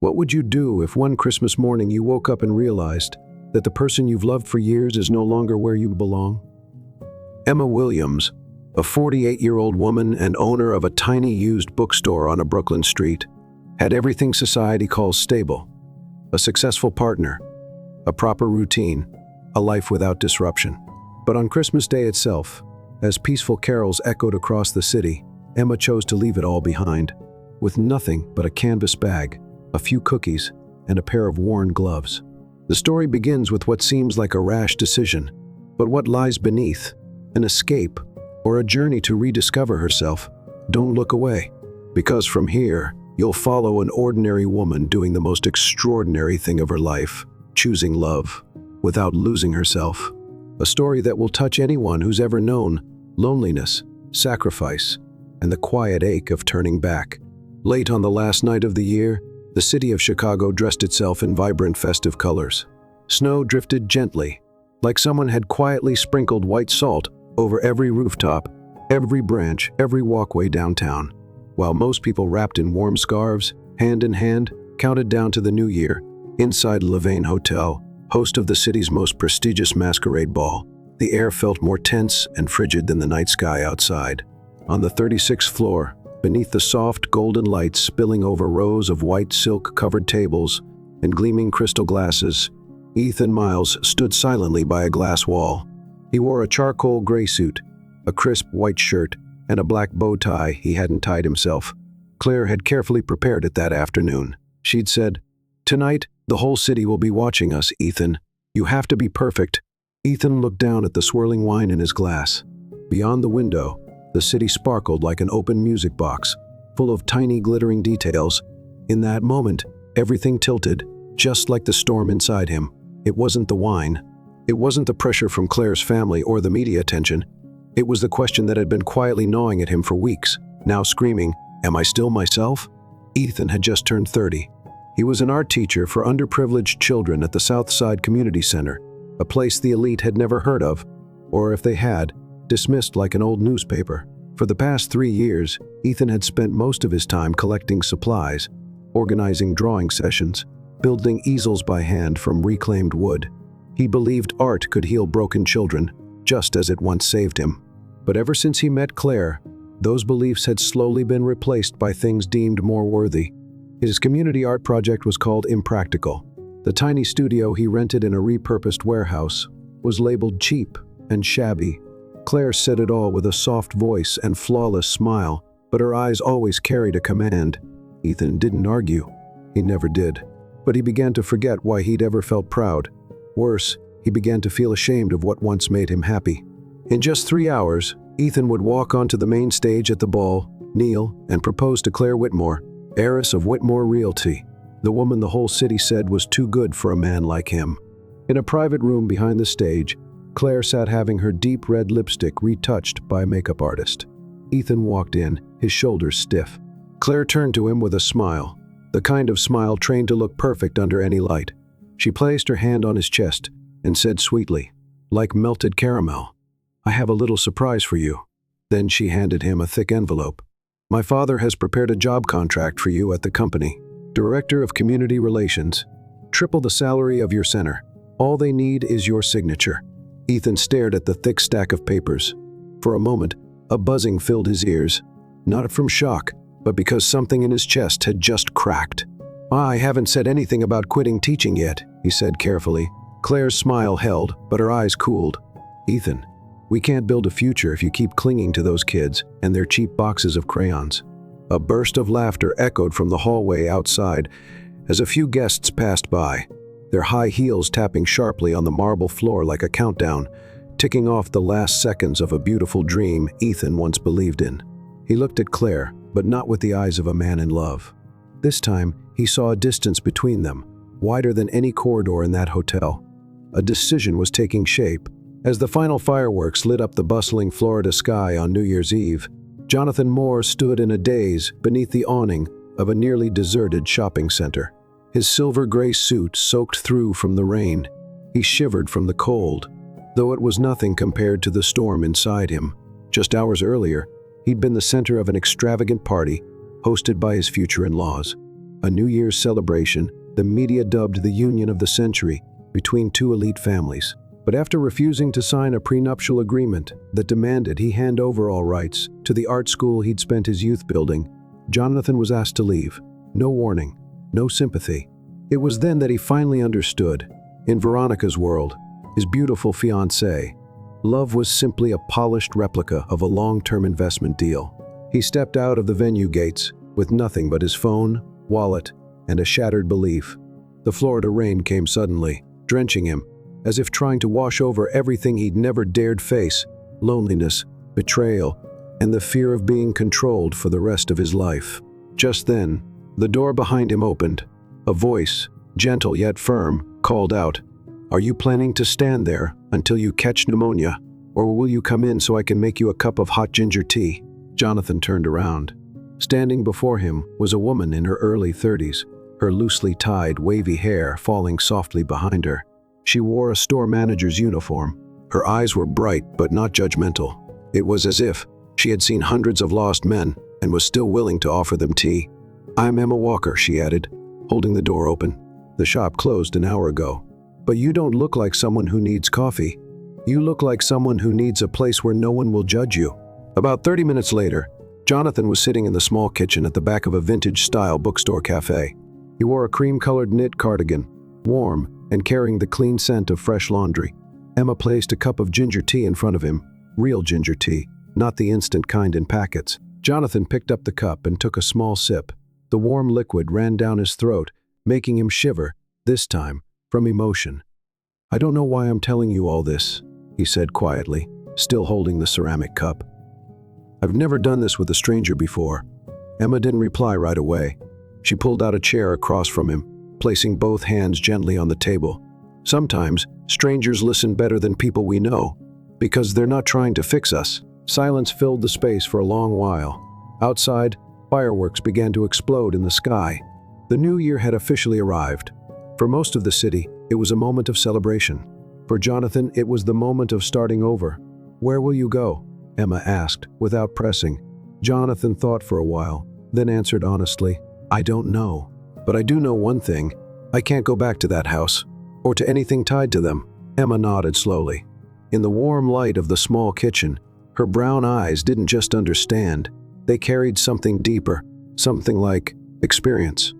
What would you do if one Christmas morning you woke up and realized that the person you've loved for years is no longer where you belong? Emma Williams, a 48-year-old woman and owner of a tiny used bookstore on a Brooklyn street, had everything society calls stable: a successful partner, a proper routine, a life without disruption. But on Christmas Day itself, as peaceful carols echoed across the city, Emma chose to leave it all behind, with nothing but a canvas bag, a few cookies, and a pair of worn gloves. The story begins with what seems like a rash decision, but what lies beneath, an escape, or a journey to rediscover herself. Don't look away, because from here, you'll follow an ordinary woman doing the most extraordinary thing of her life, choosing love, without losing herself. A story that will touch anyone who's ever known loneliness, sacrifice, and the quiet ache of turning back. Late on the last night of the year, the city of Chicago dressed itself in vibrant festive colors. Snow drifted gently, like someone had quietly sprinkled white salt over every rooftop, every branch, every walkway downtown, while most people wrapped in warm scarves, hand in hand, counted down to the new year. Inside Levain Hotel, host of the city's most prestigious masquerade ball, the air felt more tense and frigid than the night sky outside. On the 36th floor, beneath the soft golden lights spilling over rows of white silk-covered tables and gleaming crystal glasses, Ethan Miles stood silently by a glass wall. He wore a charcoal gray suit, a crisp white shirt, and a black bow tie he hadn't tied himself. Claire had carefully prepared it that afternoon. She'd said, "Tonight, the whole city will be watching us, Ethan. You have to be perfect." Ethan looked down at the swirling wine in his glass. Beyond the window, the city sparkled like an open music box, full of tiny glittering details. In that moment, everything tilted, just like the storm inside him. It wasn't the wine. It wasn't the pressure from Claire's family or the media attention. It was the question that had been quietly gnawing at him for weeks, now screaming, "Am I still myself?" Ethan had just turned 30. He was an art teacher for underprivileged children at the South Side Community Center, a place the elite had never heard of, or if they had, dismissed like an old newspaper. For the past 3 years, Ethan had spent most of his time collecting supplies, organizing drawing sessions, building easels by hand from reclaimed wood. He believed art could heal broken children, just as it once saved him. But ever since he met Claire, those beliefs had slowly been replaced by things deemed more worthy. His community art project was called Impractical. The tiny studio he rented in a repurposed warehouse was labeled cheap and shabby. Claire said it all with a soft voice and flawless smile, but her eyes always carried a command. Ethan didn't argue. He never did. But he began to forget why he'd ever felt proud. Worse, he began to feel ashamed of what once made him happy. In just 3 hours, Ethan would walk onto the main stage at the ball, kneel, and propose to Claire Whitmore, heiress of Whitmore Realty, the woman the whole city said was too good for a man like him. In a private room behind the stage, Claire sat having her deep red lipstick retouched by a makeup artist. Ethan walked in, his shoulders stiff. Claire turned to him with a smile, the kind of smile trained to look perfect under any light. She placed her hand on his chest and said sweetly, like melted caramel, "I have a little surprise for you." Then she handed him a thick envelope. "My father has prepared a job contract for you at the company. Director of Community Relations. Triple the salary of your center. All they need is your signature." Ethan stared at the thick stack of papers. For a moment, a buzzing filled his ears, not from shock, but because something in his chest had just cracked. "I haven't said anything about quitting teaching yet," he said carefully. Claire's smile held, but her eyes cooled. "Ethan, we can't build a future if you keep clinging to those kids and their cheap boxes of crayons." A burst of laughter echoed from the hallway outside as a few guests passed by, their high heels tapping sharply on the marble floor like a countdown, ticking off the last seconds of a beautiful dream Ethan once believed in. He looked at Claire, but not with the eyes of a man in love. This time, he saw a distance between them, wider than any corridor in that hotel. A decision was taking shape. As the final fireworks lit up the bustling Florida sky on New Year's Eve, Jonathan Moore stood in a daze beneath the awning of a nearly deserted shopping center. His silver gray suit soaked through from the rain. He shivered from the cold, though it was nothing compared to the storm inside him. Just hours earlier, he'd been the center of an extravagant party hosted by his future in-laws. a New Year's celebration the media dubbed the union of the century between two elite families. But after refusing to sign a prenuptial agreement that demanded he hand over all rights to the art school he'd spent his youth building, Jonathan was asked to leave. No warning, no sympathy. It was then that he finally understood. In Veronica's world, his beautiful fiancée, love was simply a polished replica of a long-term investment deal. He stepped out of the venue gates with nothing but his phone, wallet, and a shattered belief. The Florida rain came suddenly, drenching him, as if trying to wash over everything he'd never dared face: loneliness, betrayal, and the fear of being controlled for the rest of his life. Just then, the door behind him opened. A voice, gentle yet firm, called out, "Are you planning to stand there until you catch pneumonia, or will you come in so I can make you a cup of hot ginger tea?" Jonathan turned around. Standing before him was a woman in her early 30s, her loosely tied, wavy hair falling softly behind her. She wore a store manager's uniform. Her eyes were bright but not judgmental. It was as if she had seen hundreds of lost men and was still willing to offer them tea. "I'm Emma Walker," she added, holding the door open. "The shop closed an hour ago. But you don't look like someone who needs coffee. You look like someone who needs a place where no one will judge you." About 30 minutes later, Jonathan was sitting in the small kitchen at the back of a vintage-style bookstore cafe. He wore a cream-colored knit cardigan, warm and carrying the clean scent of fresh laundry. Emma placed a cup of ginger tea in front of him, real ginger tea, not the instant kind in packets. Jonathan picked up the cup and took a small sip. The warm liquid ran down his throat, making him shiver, this time, from emotion. "I don't know why I'm telling you all this," he said quietly, still holding the ceramic cup. "I've never done this with a stranger before." Emma didn't reply right away. She pulled out a chair across from him, placing both hands gently on the table. "Sometimes, strangers listen better than people we know, because they're not trying to fix us." Silence filled the space for a long while. Outside, fireworks began to explode in the sky. The new year had officially arrived. For most of the city, it was a moment of celebration. For Jonathan, it was the moment of starting over. "Where will you go?" Emma asked, without pressing. Jonathan thought for a while, then answered honestly, "I don't know. But I do know one thing. I can't go back to that house, or to anything tied to them." Emma nodded slowly. In the warm light of the small kitchen, her brown eyes didn't just understand. They carried something deeper, something like experience.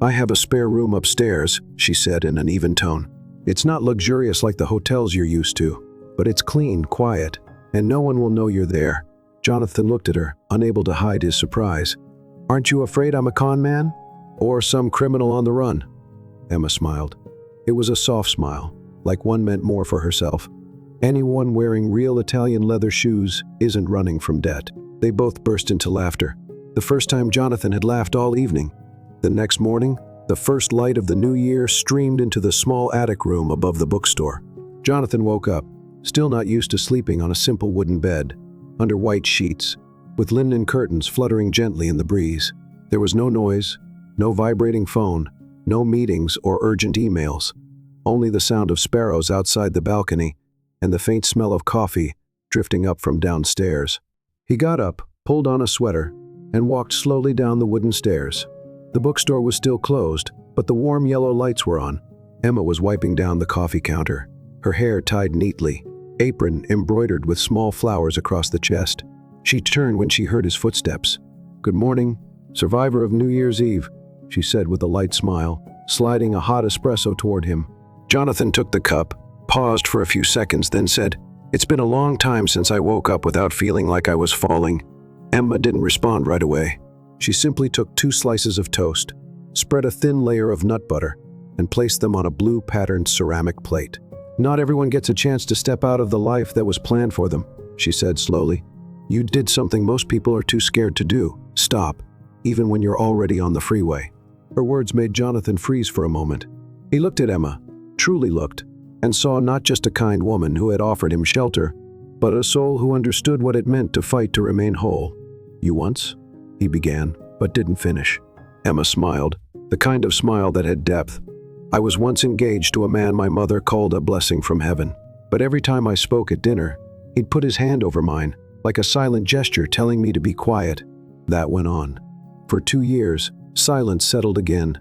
"I have a spare room upstairs," she said in an even tone. "It's not luxurious like the hotels you're used to, but it's clean, quiet, and no one will know you're there." Jonathan looked at her, unable to hide his surprise. "Aren't you afraid I'm a con man? Or some criminal on the run?" Emma smiled. It was a soft smile, like one meant more for herself. Anyone wearing real Italian leather shoes isn't running from debt. They both burst into laughter. The first time Jonathan had laughed all evening. The next morning, the first light of the new year streamed into the small attic room above the bookstore. Jonathan woke up, still not used to sleeping on a simple wooden bed, under white sheets, with linen curtains fluttering gently in the breeze. There was no noise, no vibrating phone, no meetings or urgent emails, only the sound of sparrows outside the balcony and the faint smell of coffee drifting up from downstairs. He got up, pulled on a sweater, and walked slowly down the wooden stairs. The bookstore was still closed, but the warm yellow lights were on. Emma was wiping down the coffee counter, her hair tied neatly, apron embroidered with small flowers across the chest. She turned when she heard his footsteps. "Good morning, survivor of New Year's Eve," she said with a light smile, sliding a hot espresso toward him. Jonathan took the cup, paused for a few seconds, then said, "It's been a long time since I woke up without feeling like I was falling." Emma didn't respond right away. She simply took 2 slices of toast, spread a thin layer of nut butter, and placed them on a blue-patterned ceramic plate. "Not everyone gets a chance to step out of the life that was planned for them," she said slowly. "You did something most people are too scared to do. Stop, even when you're already on the freeway." Her words made Jonathan freeze for a moment. He looked at Emma, truly looked, and saw not just a kind woman who had offered him shelter, but a soul who understood what it meant to fight to remain whole. "You once?" he began, but didn't finish. Emma smiled, the kind of smile that had depth. "I was once engaged to a man my mother called a blessing from heaven. But every time I spoke at dinner, he'd put his hand over mine, like a silent gesture telling me to be quiet." That went on. For 2 years, Silence settled again.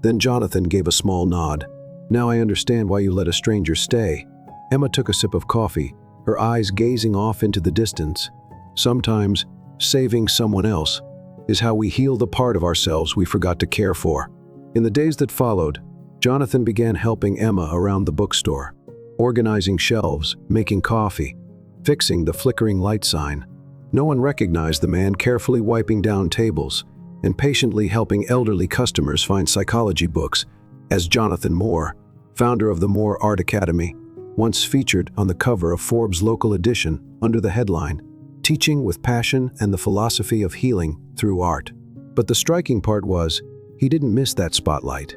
Then Jonathan gave a small nod. "Now I understand why you let a stranger stay." Emma took a sip of coffee, her eyes gazing off into the distance. Sometimes, saving someone else is how we heal the part of ourselves we forgot to care for. In the days that followed, Jonathan began helping Emma around the bookstore, organizing shelves, making coffee, fixing the flickering light sign. No one recognized the man carefully wiping down tables and patiently helping elderly customers find psychology books, as Jonathan Moore, founder of the Moore Art Academy, once featured on the cover of Forbes' local edition under the headline, "Teaching with Passion and the Philosophy of Healing Through Art." But the striking part was, he didn't miss that spotlight.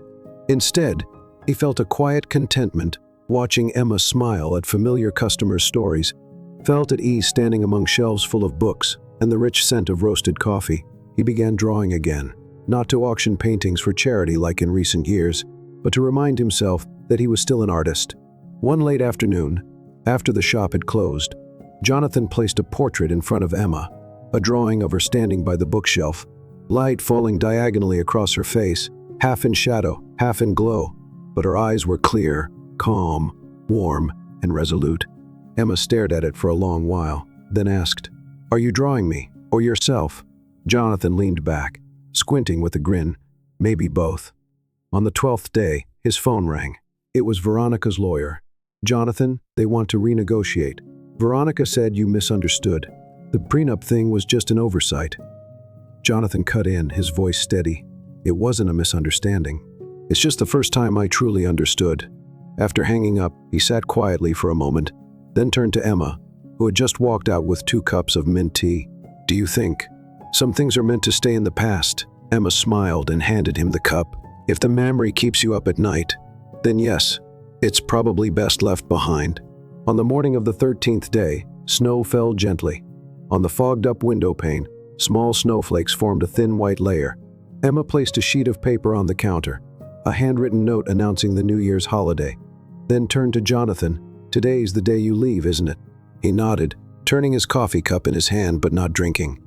Instead, he felt a quiet contentment watching Emma smile at familiar customers' stories, felt at ease standing among shelves full of books and the rich scent of roasted coffee. He began drawing again, not to auction paintings for charity like in recent years, but to remind himself that he was still an artist. One late afternoon, after the shop had closed, Jonathan placed a portrait in front of Emma, a drawing of her standing by the bookshelf, light falling diagonally across her face, half in shadow, half in glow, but her eyes were clear, calm, warm, and resolute. Emma stared at it for a long while, then asked, "Are you drawing me, or yourself?" Jonathan leaned back, squinting with a grin, "Maybe both." On the 12th day, his phone rang. It was Veronica's lawyer. "Jonathan, they want to renegotiate. Veronica said you misunderstood. The prenup thing was just an oversight." Jonathan cut in, his voice steady. "It wasn't a misunderstanding. It's just the first time I truly understood." After hanging up, he sat quietly for a moment, then turned to Emma, who had just walked out with 2 cups of mint tea. "Do you think some things are meant to stay in the past?" Emma smiled and handed him the cup. "If the memory keeps you up at night, then yes, it's probably best left behind." On the morning of the 13th day, snow fell gently. On the fogged-up window pane, small snowflakes formed a thin white layer. Emma placed a sheet of paper on the counter, a handwritten note announcing the New Year's holiday, then turned to Jonathan. "Today's the day you leave, isn't it?" He nodded, turning his coffee cup in his hand but not drinking.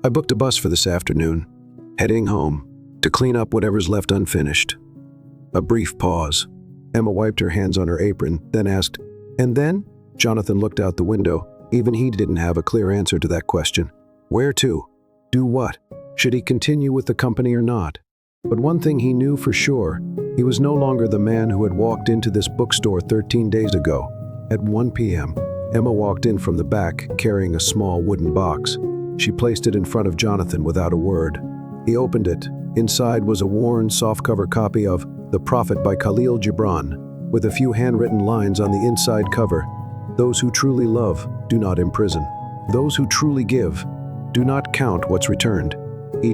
"I booked a bus for this afternoon, heading home, to clean up whatever's left unfinished." A brief pause. Emma wiped her hands on her apron, then asked, "And then?" Jonathan looked out the window. Even he didn't have a clear answer to that question. Where to? Do what? Should he continue with the company or not? But one thing he knew for sure, he was no longer the man who had walked into this bookstore 13 days ago. At 1 p.m., Emma walked in from the back, carrying a small wooden box. She placed it in front of Jonathan without a word. He opened it. Inside was a worn, softcover copy of The Prophet by Khalil Gibran, with a few handwritten lines on the inside cover. "Those who truly love do not imprison. Those who truly give do not count what's returned."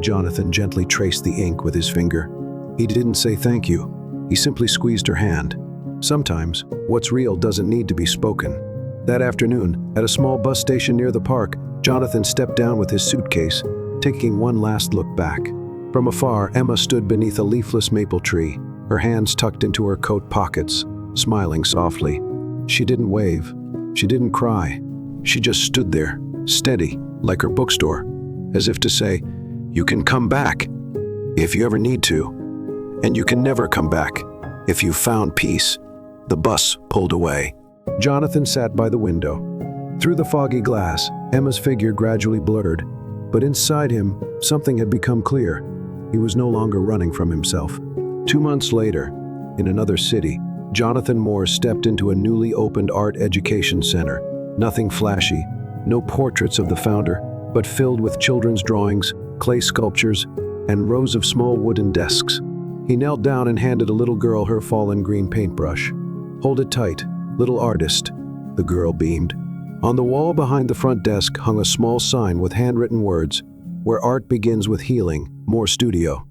Jonathan gently traced the ink with his finger. He didn't say thank you. He simply squeezed her hand. Sometimes, what's real doesn't need to be spoken. That afternoon, at a small bus station near the park, Jonathan stepped down with his suitcase, taking one last look back. From afar, Emma stood beneath a leafless maple tree, her hands tucked into her coat pockets, smiling softly. She didn't wave. She didn't cry. She just stood there, steady, like her bookstore, as if to say, "You can come back if you ever need to, and you can never come back if you've found peace." The bus pulled away. Jonathan sat by the window. Through the foggy glass, Emma's figure gradually blurred, but inside him, something had become clear. He was no longer running from himself. 2 months later, in another city, Jonathan Moore stepped into a newly opened art education center. Nothing flashy, no portraits of the founder, but filled with children's drawings, clay sculptures, and rows of small wooden desks. He knelt down and handed a little girl her fallen green paintbrush. "Hold it tight, little artist," the girl beamed. On the wall behind the front desk hung a small sign with handwritten words, "Where art begins with healing, Moore Studio."